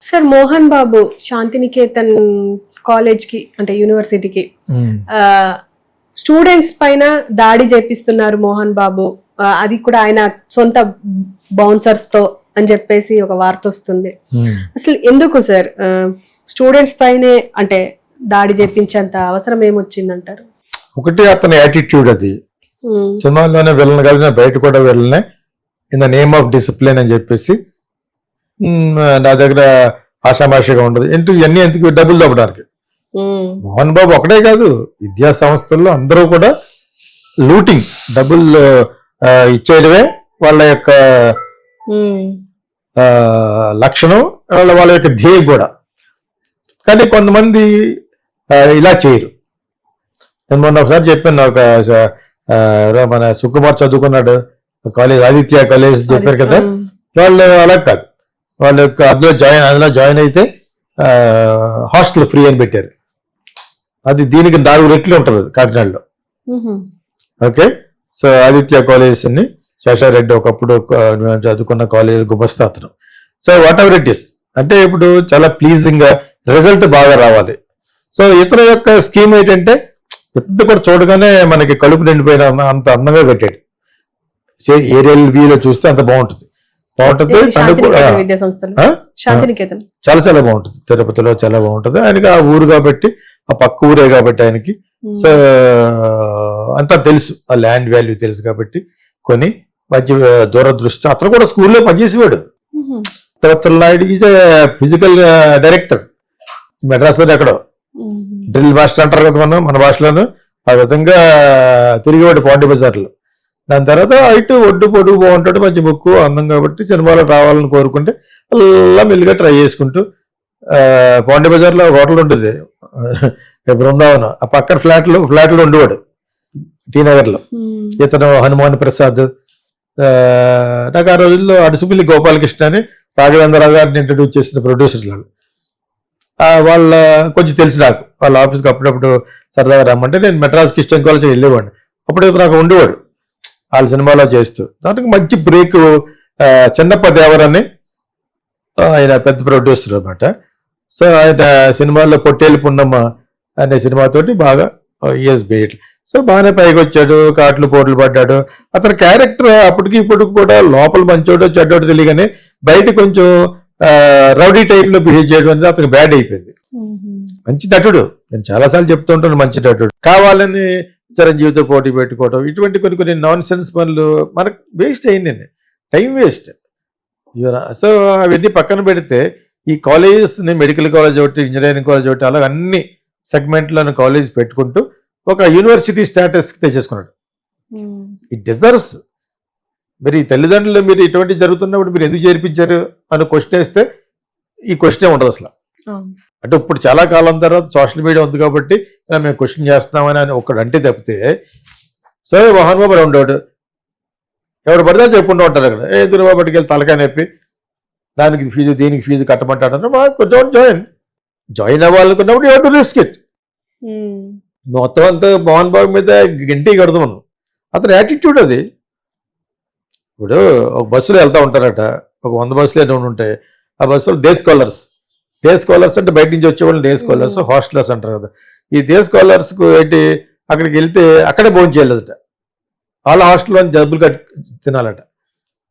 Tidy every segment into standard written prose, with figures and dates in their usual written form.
Sir Mohan Babu Shantiniketan college కి అంటే యూనివర్సిటీకి స్టూడెంట్స్ పైన దాడి చేపిస్తున్నారు మోహన్ బాబు, అది కూడా ఆయన సొంత బౌన్సర్స్ తో అని చెప్పేసి ఒక వార్త వస్తుంది. అసలు ఎందుకు సార్ స్టూడెంట్స్ పైనే అంటే దాడి చేపించేంత అవసరం ఏమొచ్చిందంటారు? ఒకటి అతని యాటిట్యూడ్, అది సినిమాలోనే వెళ్ళను కలిగిన బయట కూడా వెళ్ళనే in the name of discipline అని చెప్పేసి నా దగ్గర ఆషామాషిగా ఉండదు ఏంటి ఇవన్నీ ఎందుకు డబ్బులు దొబ్బడానికి. మోహన్ బాబు ఒకటే కాదు, విద్యా సంస్థల్లో అందరూ కూడా లూటింగ్, డబ్బులు ఇచ్చేయడమే వాళ్ళ యొక్క లక్షణం, వాళ్ళ యొక్క ధ్యేయం కూడా. కానీ కొంతమంది ఇలా చేయరు. నేను మొన్న ఒకసారి చెప్పాను, ఒక మన సుకుమార్ చదువుకున్నాడు కాలేజ్, ఆదిత్య కాలేజ్ చెప్పారు కదా, వాళ్ళు అలా కాదు, వాళ్ళ యొక్క అందులో జాయిన్ అయితే హాస్టల్ ఫ్రీ అని పెట్టారు. అది దీనికి 4 రెట్లు ఉంటుంది కాకినాడలో. ఓకే, సో ఆదిత్య కాలేజ్ అని శేషారెడ్డి ఒకప్పుడు చదువుకున్న కాలేజ్ గుమస్తా అతను. So what ever it is అంటే ఇప్పుడు చాలా ప్లీజింగ్ గా రిజల్ట్ బాగా రావాలి. సో ఇతర యొక్క స్కీమ్ ఏంటంటే ఎంత కూడా చూడగానే మనకి కడుపు నిండిపోయిన అంత అందంగా కట్టాడు. ఏరియల్ వ్యూలో చూస్తే అంత బాగుంటుంది. చాలా చాలా బాగుంటుంది. తిరుపతిలో చాలా బాగుంటుంది. ఆయనకి ఆ ఊరు కాబట్టి, ఆ పక్క ఊరే కాబట్టి ఆయనకి సో అంతా తెలుసు, ఆ ల్యాండ్ వాల్యూ తెలుసు కాబట్టి కొని మంచి దూరదృష్టి. అతను కూడా స్కూల్లో పనిచేసేవాడు. తర్వాత Naidu is physical director Madras లో ఎక్కడో డ్రిల్ మాస్టర్ అంటారు కదా మన భాషలోను. ఆ విధంగా తిరిగేవాడు పాండి బజార్లో. దాని తర్వాత ఇటు ఒడ్డు పొడుగు బాగుంటాడు, మంచి ముక్కు అందం కాబట్టి సినిమాలో రావాలని కోరుకుంటే అలా మెల్లిగా ట్రై చేసుకుంటూ పాండి బజార్లో ఒక హోటల్ ఉంటుంది బృందావనం, ఆ పక్కన ఫ్లాట్లో ఉండేవాడు టీ నగర్లో. ఇతను హనుమాన్ ప్రసాద్, నాకు ఆ రోజుల్లో అడుసుపిల్లి గోపాలకృష్ణ అని రాఘవేంద్రరావు గారిని ఇంట్రడ్యూస్ చేసిన ప్రొడ్యూసర్లు. వాళ్ళ కొంచెం తెలిసి నాకు వాళ్ళ ఆఫీస్కి అప్పుడప్పుడు సరదాగా రమ్మంటే నేను మెడ్రాస్ క్రిస్టియన్ కాలేజ్ వెళ్ళేవాడిని. అప్పుడు నాకు ఉండేవాడు వాళ్ళ సినిమాలో చేస్తూ. దానికి మంచి బ్రేక్ చిన్నప్ప దేవరని ఆయన పెద్ద ప్రొడ్యూసర్ అనమాట. సో ఆయన సినిమాల్లో పొట్టేలు పున్నమ్మ అనే సినిమాతోటి బాగా ఇయర్స్ బేట్. సో బాగానే పైకి వచ్చాడు, కాట్లు పోట్లు పడ్డాడు. అతని క్యారెక్టర్ అప్పటికి ఇప్పటికి కూడా లోపల మంచోడో చెడ్డోడో తెలియగానే బయట కొంచెం రౌడీ టైప్ లో బిహేవ్ చేయడం అనేది అతనికి బ్యాడ్ అయిపోయింది. మంచి నటుడు, నేను చాలాసార్లు చెప్తూ ఉంటాను, మంచి నటుడు. కావాలని చిరంజీవితో పోటీ పెట్టుకోవడం, ఇటువంటి కొన్ని నాన్ సెన్స్ పనులు మనకు వేస్ట్ అయిందండి, టైం వేస్ట్. సో అవన్నీ పక్కన పెడితే ఈ కాలేజెస్ని మెడికల్ కాలేజ్ ఒకటి, ఇంజనీరింగ్ కాలేజ్ ఒకటి, అలా అన్ని సెగ్మెంట్లను కాలేజ్ పెట్టుకుంటూ ఒక యూనివర్సిటీ స్టేటస్ తెచ్చేసుకున్నాడు. It deserves. మరి తల్లిదండ్రులు మీరు ఇటువంటి జరుగుతున్నప్పుడు మీరు ఎందుకు చేర్పించారు అని క్వశ్చన్ వేస్తే ఈ క్వశ్చనే ఉండదు అసలు. అంటే ఇప్పుడు చాలా కాలం తర్వాత సోషల్ మీడియా ఉంది కాబట్టి మేము క్వశ్చన్ చేస్తామని అని ఒకడు అంటే తప్పితే, సో మోహన్ బాబు ఉండేవాడు, ఎవరు పడితే చెప్పుకుంటూ ఉంటారు అక్కడ. దుర్బాబుకి వెళ్ళి తలకాయ నొప్పి దానికి ఫీజు దీనికి ఫీజు కట్టమంటాడు. డోంట్ జాయిన్ అవ్వాలనుకున్నప్పుడు you have to risk it. మొత్తం అంతా మోహన్ బాబు మీద గంటి కడదాం మనం. అతని యాటిట్యూడ్ అది. ఇప్పుడు ఒక బస్సులో వెళ్తూ ఉంటారట, ఒక 100 బస్సులు ఏదో ఉంటాయి. ఆ బస్సులో డే స్కాలర్స్ అంటే బయట నుంచి వచ్చేవాళ్ళు డే స్కాలర్స్, హాస్టలర్స్ అంటారు కదా. ఈ డే స్కాలర్స్కు ఏంటి అక్కడికి వెళ్తే అక్కడే భోజనం చేయలేదట, వాళ్ళ హాస్టల్లో జబ్బులు కట్టి తినాలట.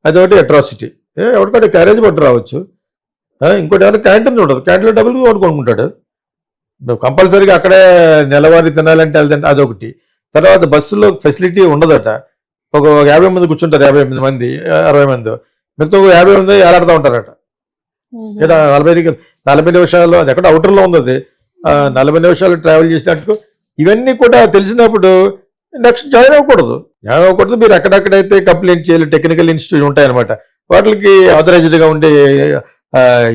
అదొకటి అట్రాసిటీ. ఎవరికంటే క్యారేజ్ పట్టు రావచ్చు. ఇంకోటి ఏమైనా క్యాంటీన్ ఉండదు, క్యాంటీన్లో డబ్బులు కొనుక్కుంటాడు. కంపల్సరీగా అక్కడే నెలవారీ తినాలంటే వెళ్తుంటే అదొకటి. తర్వాత బస్సులో ఫెసిలిటీ ఉండదట. ఒక 50 మంది కూర్చుంటారు, 58 మంది 60 మంది, మిగతా 50 మంది ఏలాడుతూ ఉంటారట. ఇక్కడ 40 నిమిషాలు, అది ఎక్కడ అవుటర్లో ఉంది, అది 40 నిమిషాలు ట్రావెల్ చేసినట్టు. ఇవన్నీ కూడా తెలిసినప్పుడు నెక్స్ట్ జాయిన్ అవ్వకూడదు. మీరు ఎక్కడెక్కడైతే కంప్లైంట్ చేయాలి, టెక్నికల్ ఇన్స్టిట్యూట్ ఉంటాయన్నమాట, వాటికి ఆథరైజ్డ్గా ఉండే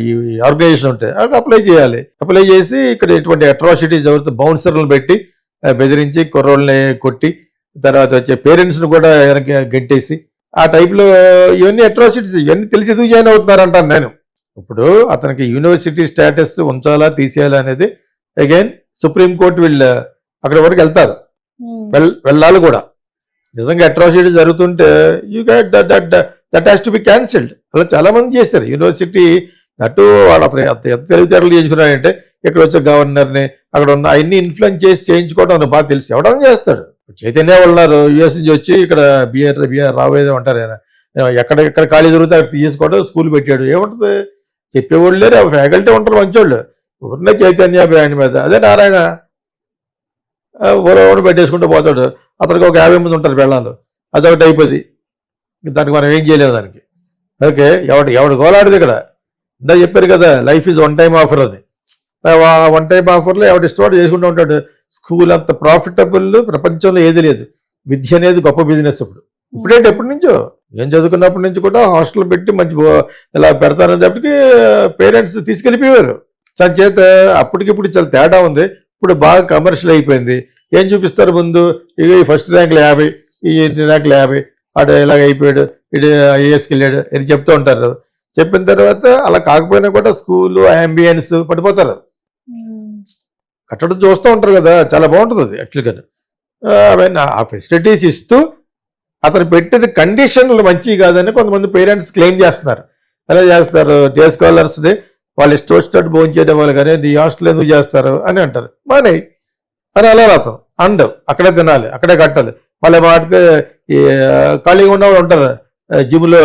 ఈ ఆర్గనైజేషన్ ఉంటాయి, అక్కడ అప్లై చేయాలి. అప్లై చేసి ఇక్కడ ఎటువంటి అట్రాసిటీస్ ఎవరితో బౌన్సర్లను పెట్టి బెదిరించి కుర్రోళ్ళని కొట్టి తర్వాత వచ్చే పేరెంట్స్ని కూడా వెనక్కి గెట్టేసి ఆ టైప్లో ఇవన్నీ అట్రాసిటీస్. ఇవన్నీ తెలిసి ఎందుకు జాయిన్ అవుతున్నారంటాను నేను. ఇప్పుడు అతనికి యూనివర్సిటీ స్టేటస్ ఉంచాలా తీసేయాలా అనేది అగైన్ సుప్రీంకోర్టు వీళ్ళు అక్కడ వరకు వెళ్తారు, వెళ్ళాలి కూడా. నిజంగా అట్రాసిటీ జరుగుతుంటే you get that has to be cancelled. అలా చాలా మంది చేస్తారు. యూనివర్సిటీ అటు వాడు అతను ఎంత తెలివితేటలు చేసుకున్నాడంటే ఇక్కడ వచ్చే గవర్నర్ని అక్కడ ఉన్న అవన్నీ ఇన్ఫ్లుయెన్స్ చేసి చేయించుకోవడం అని బాగా తెలుసు, ఎవడన్నా చేస్తాడు. చైతన్య వాళ్ళు యుఎస్ నుంచి వచ్చి ఇక్కడ బిఆర్ రావేదో అంటారు ఆయన, ఎక్కడ ఖాళీ దొరికితే అక్కడ తీసుకోవడం స్కూల్ పెట్టాడు. ఏముంటుంది, చెప్పేవాళ్ళు లేరు, ఫ్యాకల్టీ ఉంటారు మంచోళ్ళు. ఉన్న చైతన్య బ్రాండ్ మీద అదే నారాయణ ఓరో పెట్టేసుకుంటూ పోతాడు. అతనికి ఒక 50 మంది ఉంటారు పిల్లలు, అదొకటి అయిపోద్ది. దానికి మనం ఏం చేయలేము దానికి. ఓకే, ఎవడు గోలాడిది ఇక్కడ. ఇందా చెప్పారు కదా, life is one time offer అని. వన్ టైం ఆఫర్లో ఎవడు ఇష్టపడి చేసుకుంటూ ఉంటాడు. స్కూల్ అంత ప్రాఫిటబుల్ ప్రపంచంలో ఏది లేదు. విద్య అనేది గొప్ప బిజినెస్. ఇప్పుడేంటి ఎప్పటి నుంచో ఏం చదువుకున్నప్పటి నుంచి కూడా హాస్టల్ పెట్టి మంచి ఇలా పెడతారనేటప్పటికి పేరెంట్స్ తీసుకెళ్ళిపోయారు. దాని చేత అప్పటికిప్పుడు చాలా తేడా ఉంది. ఇప్పుడు బాగా కమర్షియల్ అయిపోయింది. ఏం చూపిస్తారు ముందు, ఇక ఈ ఫస్ట్ ర్యాంకులు 50, ఈ ర్యాంకులు 50, అటు ఇలాగ అయిపోయాడు, ఇటు ఐఏఎస్కి వెళ్ళాడు అని చెప్తూ ఉంటారు. చెప్పిన తర్వాత అలా కాకపోయినా కూడా స్కూలు అంబియన్స్ పడిపోతారు. కట్టడం చూస్తూ ఉంటారు కదా, చాలా బాగుంటుంది అది యాక్చువల్గా. ఆ ఫెసిలిటీస్ ఇస్తూ అతను పెట్టిన కండిషన్లు మంచివి కాదని కొంతమంది పేరెంట్స్ క్లెయిమ్ చేస్తున్నారు. ఎలా చేస్తారు, డే స్కాలర్స్ని వాళ్ళు ఇష్టం వచ్చినట్టు భోజనం చేయడం వాళ్ళు కానీ నీ హాస్టల్ ఎందుకు చేస్తారు అని అంటారు. మానే అని అలా రాతాం అండ్ అక్కడే తినాలి, అక్కడే కట్టాలి. మళ్ళీ మాడితే ఈ ఖాళీగా ఉన్నవాళ్ళు ఉంటారు జిమ్లో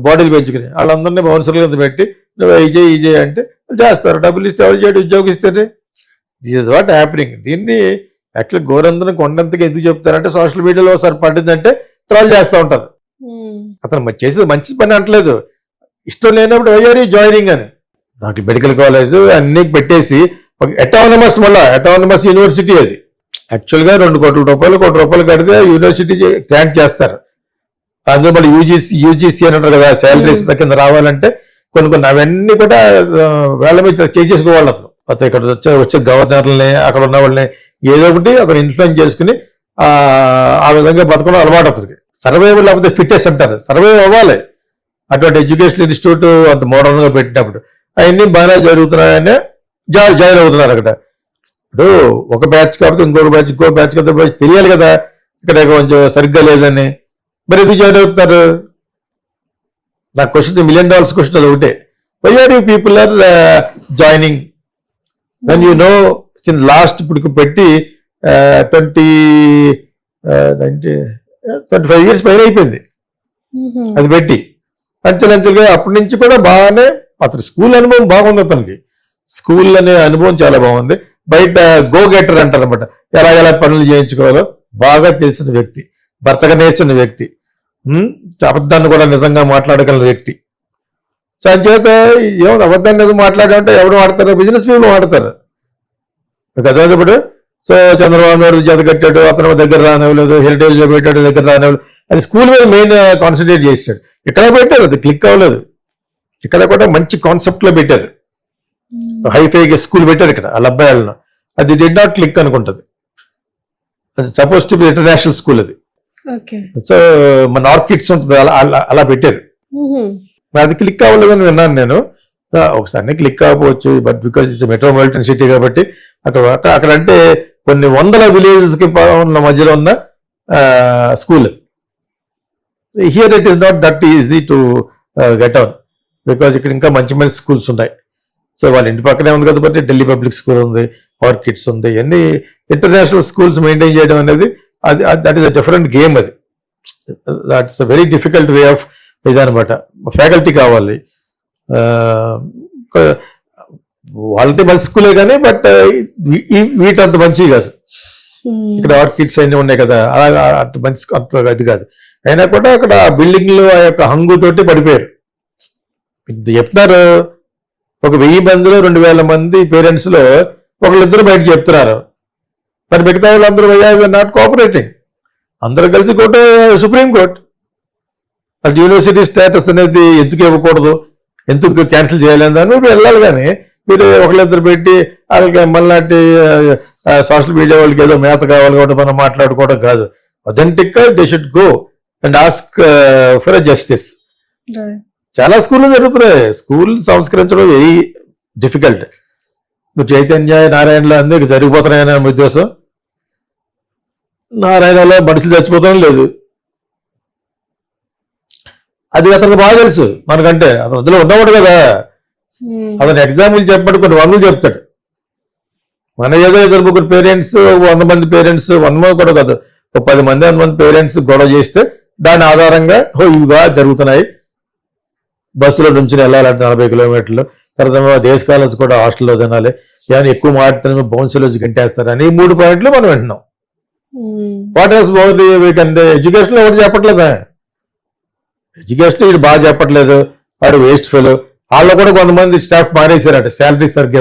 బాడీలు పెంచుకుని, వాళ్ళందరినీ బౌన్సర్ల కింద పెట్టి నువ్వు ఈజే అంటే చేస్తారు. డబ్బులు ఇస్తే ఎవరు చేయడం, ఉద్యోగం ఇస్తేనే. This is what happening. దీన్ని యాక్చువల్ గోరందరం కొండంతగా ఎందుకు చెప్తారంటే సోషల్ మీడియాలో ఒకసారి పడిందంటే ట్రోల్ చేస్తూ ఉంటారు. అతను చేసేది మంచి పని అంటలేదు, ఇష్టం లేనప్పుడు వైఆర్ జాయినింగ్ అని. నాకు మెడికల్ కాలేజ్ అన్ని పెట్టేసి అటానమస్ యూనివర్సిటీ అది. యాక్చువల్గా 2 కోట్ల రూపాయలు కడితే యూనివర్సిటీ గ్రాంట్ చేస్తారు. అందులో మళ్ళీ యూజీసీ అని అంటారు కదా, శాలరీస్ కింద రావాలంటే కొన్ని అవన్నీ కూడా వేళ మీద చేసేసుకోవాలి. అతను ఇక్కడ వచ్చే గవర్నర్లని అక్కడ ఉన్న వాళ్ళని ఏదో ఒకటి అతను ఇన్ఫ్లుయెన్స్ చేసుకుని ఆ విధంగా బతకడం అలవాటు అతనికి. సర్వైవల్ ఆఫ్ ద ఫిట్టెస్ట్ అంటారు, సర్వైవ్ అవ్వాలి. అటువంటి ఎడ్యుకేషన్ ఇన్స్టిట్యూట్ అంత మోడర్న్గా పెట్టినప్పుడు అవన్నీ బాగానే జరుగుతున్నాయని జాయిన్ అవుతున్నారు అక్కడ. ఇప్పుడు ఒక బ్యాచ్ కాబట్టి ఇంకో బ్యాచ్ కాబట్టి తెలియాలి కదా ఇక్కడ కొంచెం సరిగ్గా లేదని. మరి ఎందుకు జాయిన్ అవుతున్నారు? నా క్వశ్చన్ $1 million క్వశ్చన్ అది ఒకటే. Why are you people are joining when you know since last ఇప్పుడు పెట్టి 25 years పైన అయిపోయింది అది పెట్టి. అంచెలంచెలుగా అప్పటి నుంచి కూడా బాగానే అతను స్కూల్ అనుభవం బాగుంది. అతనికి స్కూల్ అనే అనుభవం చాలా బాగుంది. బయట గో గెటర్ అంటారు అనమాట, ఎలాగెలా పనులు చేయించుకోవాలో బాగా తెలిసిన వ్యక్తి, భర్తగా నేర్చిన వ్యక్తి, అబద్ధాన్ని కూడా నిజంగా మాట్లాడగల వ్యక్తి. సో అంచేత ఏమో అబద్ధాన్ని నిజం మాట్లాడాలంటే ఎవరు వాడతారు, బిజినెస్ పీపుల్ వాడతారు కదా. ఇప్పుడు సో చంద్రబాబు నాయుడు చేత కట్టాడు, అతను దగ్గర రానివ్వలేదు, హెరిటేజ్ లో పెట్టాడు, దగ్గర రానివ్వలేదు. అది స్కూల్ మీద మెయిన్ కాన్సన్ట్రేట్ చేశాడు. ఇక్కడ పెట్టారు, అది క్లిక్ అవ్వలేదు. ఇక్కడ కూడా మంచి కాన్సెప్ట్ లో పెట్టారు, హైఫై స్కూల్ పెట్టారు ఇక్కడ వాళ్ళ అబ్బాయిలను. అది డిడ్ నాట్ క్లిక్ అనుకుంటుంది. అది suppose to be international school అది. సో మన ఆర్కిడ్స్ ఉంటుంది అలా పెట్టారు. అది క్లిక్ అవ్వలేదని విన్నాను నేను. ఒకసారి క్లిక్ అవ్వవచ్చు, but because it's metropolitan city కాబట్టి అక్కడ అంటే కొన్ని వందల విలేజెస్ కి మధ్యలో ఉన్న school. Here it is not that easy to get on, because ఇక్కడ ఇంకా మంచి మంచి స్కూల్స్ ఉన్నాయి. సో వాళ్ళ ఇంటి పక్కనే ఉంది కాబట్టి ఢిల్లీ పబ్లిక్ స్కూల్ ఉంది, ఆర్కిడ్స్ ఉంది, అన్ని ఇంటర్నేషనల్ స్కూల్స్ మెయింటైన్ చేయడం అనేది that is a different game. అది that's a very difficult way of ఇదనమాట. ఫ్యాకల్టీ కావాలి, వాళ్ళతో మంచి స్కూలే కానీ బట్ వీటంత మంచివి కాదు. ఇక్కడ ఆర్కిడ్స్ అన్నీ ఉన్నాయి కదా, అలాగా అటు మంచి అంత అది కాదు. అయినా కూడా అక్కడ బిల్డింగ్లు ఆ యొక్క హంగుతోటి పడిపోయారు. చెప్తున్నారు ఒక 1000 మందిలో 2000 మంది పేరెంట్స్ లో ఒకళ్ళిద్దరు బయట చెప్తున్నారు. మరి మిగతా వాళ్ళందరూ నాట్ కోఆపరేటింగ్. అందరూ కలిసి కోర్టు, సుప్రీంకోర్టు అది యూనివర్సిటీ స్టేటస్ అనేది ఎందుకు ఇవ్వకూడదు, ఎందుకు క్యాన్సిల్ చేయలేదు అని మీరు వెళ్ళాలి. కానీ మీరు ఒకళ్ళిద్దరు పెట్టి వాళ్ళకి మళ్ళీ సోషల్ మీడియా వాళ్ళకి ఏదో మేత కావాలి కాబట్టి మనం మాట్లాడుకోవడం కాదు. అథెంటిక్ గా they should go and ask for justice. చాలా స్కూళ్ళు జరుగుతున్నాయి. స్కూల్ సంస్కరించడం వెరీ డిఫికల్ట్. ఇప్పుడు చైతన్య నారాయణలో అందరికి జరిగిపోతున్నాయని ఉద్దేశం. నారాయణలో మనుషులు చచ్చిపోతాం లేదు, అది అతనికి బాగా తెలుసు మనకంటే. అతను అందులో ఉన్నవాడు కదా. అతను ఎగ్జాంపుల్ చెప్పాడు, కొన్ని వందలు చెప్తాడు. మన ఏదో 2-3 పేరెంట్స్, 100 మంది పేరెంట్స్, 100 కూడా కాదు, 10 మంది 100 మంది పేరెంట్స్ గొడవ చేస్తే దాని ఆధారంగా ఇవిగా జరుగుతున్నాయి, బస్సులో నుంచి వెళ్ళాలంటే 40 కిలోమీటర్లు, తర్వాత డేస్ కాలేజ్ కూడా హాస్టల్లో తినాలి, ఏమైనా ఎక్కువ మాట్లాడుతున్నా బౌన్సులు వచ్చి గంటేస్తారు అని 3 పాయింట్లు మనం వింటున్నాం. వాట్ ఎస్ ఎడ్యుకేషన్ ఎవరు చెప్పట్లేదా? ఎడ్యుకేషన్ ఇది బాగా చెప్పట్లేదు, వాడు వేస్ట్ ఫెలో. వాళ్ళు కూడా కొంతమంది స్టాఫ్ మారేశారట, శాలరీ సరిగ్గా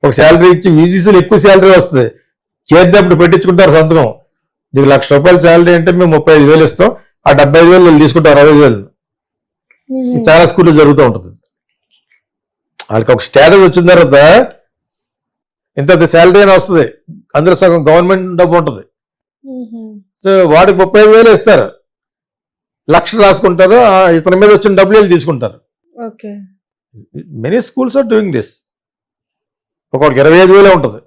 ఒక శాలరీ ఇచ్చి యూజీసీలు ఎక్కువ శాలరీ వస్తుంది, చేరినప్పుడు పెట్టించుకుంటారు సంతకం. నీకు ₹1,00,000 శాలరీ అంటే మేము 35,000 ఇస్తాం, ఆ 75,000 తీసుకుంటారు, 60,000. చాలా స్కూల్లో జరుగుతూ ఉంటుంది. వాళ్ళకి ఒక స్టేటస్ వచ్చిన తర్వాత ఇంత శాలరీ అని వస్తుంది, అందులో సగం గవర్నమెంట్ డబ్బు ఉంటుంది. సో వాడికి 35,000 ఇస్తారు, 1,00,000 రాసుకుంటారు, ఇతని మీద వచ్చిన డబ్బులు వీళ్ళు తీసుకుంటారు. Many schools are doing this. ఒకరికి 25,000 ఉంటుంది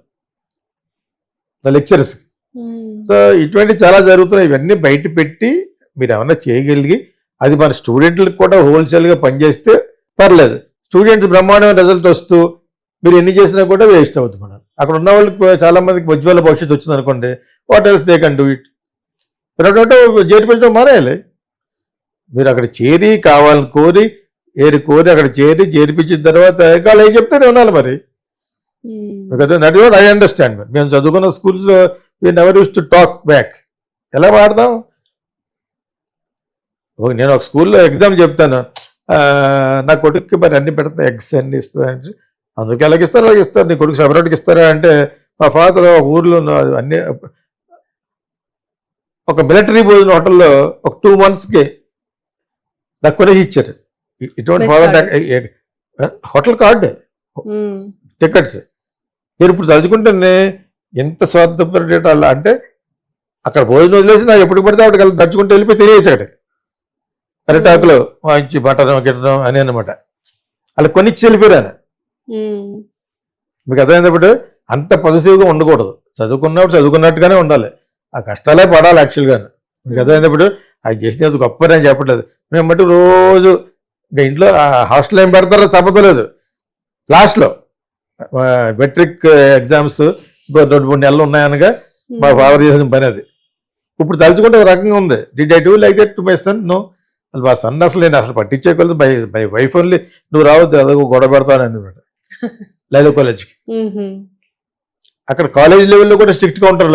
లెక్చరర్స్. సో ఇటువంటి చాలా జరుగుతున్నాయి. ఇవన్నీ బయట పెట్టి మీరు ఏమన్నా చేయగలిగి అది మన స్టూడెంట్లకు కూడా హోల్సేల్గా పనిచేస్తే పర్లేదు. స్టూడెంట్స్ బ్రహ్మాండమైన రిజల్ట్ వస్తూ మీరు ఎన్ని చేసినా కూడా వేస్ట్ అవుతుంది. మనం అక్కడ ఉన్న వాళ్ళకి చాలా మందికి ఉజ్వల భవిష్యత్తు వచ్చింది అనుకోండి, what else they can do it. మీరు చేర్పించడం మానేయాలి. మీరు అక్కడ చేరి కావాలని కోరి అక్కడ చేర్పించిన తర్వాత వాళ్ళు ఏం చెప్తే వినాలి మరి. That is what I understand. మేము చదువుకున్న స్కూల్స్లో we never use to talk back. ఎలా వాడదాం? నేను ఒక స్కూల్లో ఎగ్జామ్ చెప్తాను, నా కొడుక్కి మరి అన్ని పెడతా, ఎగ్స్ అన్ని ఇస్తారంటే, అందుకే అలాగే ఇస్తారు, నీ కొడుకు సపరేట్గా ఇస్తారా అంటే, మా ఫాదర్ ఊర్లో అన్ని ఒక మిలిటరీ భోజన హోటల్లో ఒక 2 monthsకి నాకు కొనేసి ఇచ్చారు. ఇటువంటి ఫాదర్ హోటల్ కార్డు టికెట్స్. నేను ఇప్పుడు చదువుకుంటే ఎంత స్వార్థపడేట అలా అంటే, అక్కడ భోజనం వదిలేసి నాకు ఎప్పుడు పడితే అక్కడికి నడుచుకుంటూ వెళ్ళిపోయి తినేయచ్చు. అక్కడ అరిటాకులో మంచి బట్టడం గిట్టడం అని అనమాట. అలా కొనిచ్చి వెళ్ళిపోయాను. మీకు అర్థమైనప్పుడు అంత పొజిటివ్గా ఉండకూడదు. చదువుకున్నప్పుడు చదువుకున్నట్టుగానే ఉండాలి, ఆ కష్టాలే పడాలి యాక్చువల్గాను. మీకు అర్థమైనప్పుడు అది చేసినది గొప్పని అని చెప్పట్లేదు. మేము బట్టి రోజు ఇంకా ఇంట్లో హాస్టల్ ఏం పెడతారో చెప్పలేదు. క్లాస్లో మెట్రిక్ ఎగ్జామ్స్ 2-3 నెలలు ఉన్నాయనగా మా ఫాదర్ చేసిన పని అది. ఇప్పుడు తలుచుకుంటే ఒక రకంగా ఉంది. Did I do like that to my son? No. మా సన్ అసలు నేను అసలు పట్టించేయగలదు. మై వైఫ్ ఓన్లీ, నువ్వు రావద్దు, అదొక గొడవ పెడతాను అనమాట. లైలా కాలేజ్కి అక్కడ కాలేజ్ లెవెల్లో కూడా స్ట్రిక్ట్గా ఉంటారు.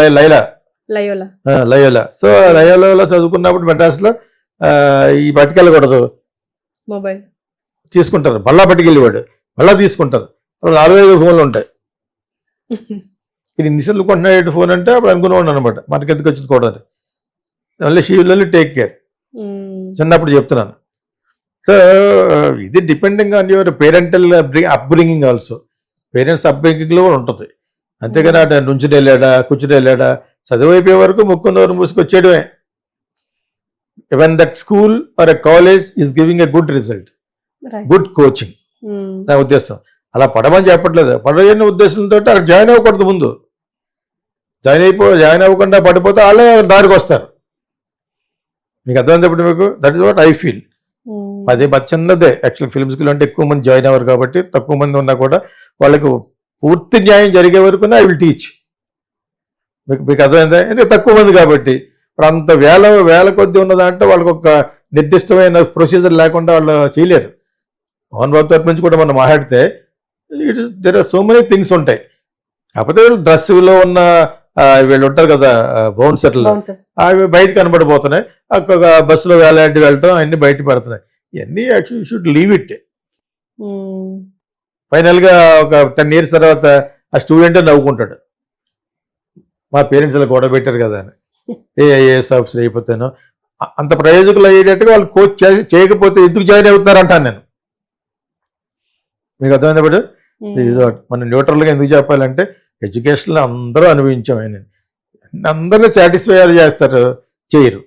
లయోలా. సో లయోలాలో చదువుకున్నప్పుడు మెడ్రాస్లో ఈ పట్టుకెళ్ళకూడదు, మొబైల్ తీసుకుంటారు. మళ్ళా పట్టుకెళ్ళేవాడు, మళ్ళా తీసుకుంటారు. 4-5 ఫోన్లు ఉంటాయి. ఇది ఇన్నిసార్లు కొంటున్నాడు ఫోన్ అంటే అప్పుడు అనుకునేవాడు అనమాట, మనకి ఎందుకు వచ్చింది కూడా అని. మళ్ళీ షీవులలో టేక్ కేర్, చిన్నప్పుడు చెప్తున్నాను. సో ఇది depending on your parental upbringing also. Parents అప్బ్రింగింగ్లో కూడా ఉంటుంది. అంతేగాని అటు నుంచుని వెళ్ళాడా కూర్చుని వెళ్ళాడా, చదువు అయిపోయే వరకు ముక్కున్నవారు మూసుకొచ్చేయడమే. When that school or a college is giving a good result, good coaching, నా ఉద్దేశం. అలా పడమని చెప్పట్లేదు, పడలేని ఉద్దేశంతో అక్కడ జాయిన్ అవ్వకూడదు. ముందు జాయిన్ అవ్వకుండా పడిపోతే వాళ్ళే దారికి వస్తారు. మీకు అర్థమైనప్పుడు మీకు that is what I feel. అది చిన్నదే యాక్చువల్ ఫిల్మ్ స్కూల్ అంటే ఎక్కువ మంది జాయిన్ అవ్వరు కాబట్టి, తక్కువ మంది ఉన్నా కూడా వాళ్ళకు పూర్తి న్యాయం జరిగే వరకు ఐ విల్ టీచ్. మీకు అర్థమైందా? అంటే తక్కువ మంది కాబట్టి ఇప్పుడు అంత వేల కొద్ది ఉన్నదంటే వాళ్ళకి ఒక నిర్దిష్టమైన ప్రొసీజర్ లేకుండా వాళ్ళు చేయలేరు. మోహన్ బాబు తరపు నుంచి కూడా మనం మాట్లాడితే there are so many things ఉంటాయి. కాకపోతే డ్రెస్లో ఉన్న వీళ్ళు ఉంటారు కదా బౌన్సర్లు, అవి బయట కనబడిపోతున్నాయి. బస్సులో వేలాంటి వెళ్ళటం అన్ని బయట పడుతున్నాయి. ఇవన్నీ actually you should leave it. ఫైనల్గా ఒక 10 years తర్వాత ఆ స్టూడెంటే నవ్వుకుంటాడు, మా పేరెంట్స్ ఇలా గొడవ పెట్టారు కదా అని. ఐఏఎస్ ఆఫీసర్ అయిపోతాను, అంత ప్రయోజకులు అయ్యేటట్టుగా వాళ్ళు కోచ్ చేయకపోతే ఎందుకు జాయిన్ అవుతున్నారు అంటాను నేను. మీకు అర్థమైనప్పుడు మనం న్యూట్రల్గా ఎందుకు చెప్పాలంటే, ఎడ్యుకేషన్లో అందరూ అనుభవించాం. అందరినీ సాటిస్ఫై చేస్తారు, చేయరు.